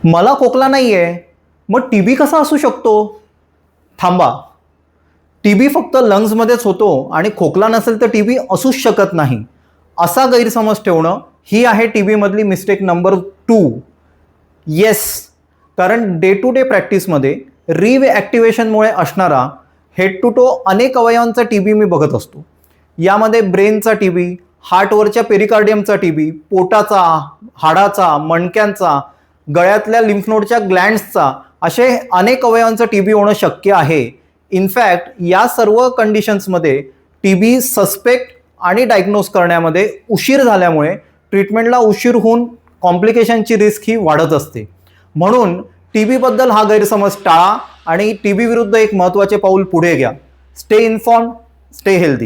मला खोकला नाही आहे, मग टी बी कसा असू शकतो? थांबा, टी बी फक्त लंग्समध्येच होतो आणि खोकला नसेल तर टी बी असूच शकत नाही, असा गैरसमज ठेवणं ही आहे टी बीमधली मिस्टेक नंबर 2. येस, कारण डे टू डे प्रॅक्टिसमध्ये रिॲक्टिव्हेशनमुळे असणारा हेड टू टो अनेक अवयवांचा टी बी मी बघत असतो. यामध्ये ब्रेनचा टी बी, हार्टवरच्या पेरिकार्डियमचा टी बी, पोटाचा, हाडाचा, मणक्यांचा, गळ्यातल्या लिम्फ नोडच्या ग्लँड्सचा, असे अनेक अवयवांचा टी बी होणं शक्य आहे. इनफॅक्ट या सर्व कंडिशन्समध्ये टी बी सस्पेक्ट आणि डायग्नोज करण्यामध्ये उशीर झाल्यामुळे ट्रीटमेंटला उशीर होऊन कॉम्प्लिकेशनची रिस्क ही वाढत असते. म्हणून टी बीबद्दल हा गैरसमज टाळा आणि टी बी विरुद्ध एक महत्त्वाचे पाऊल पुढे घ्या. Stay informed, stay healthy.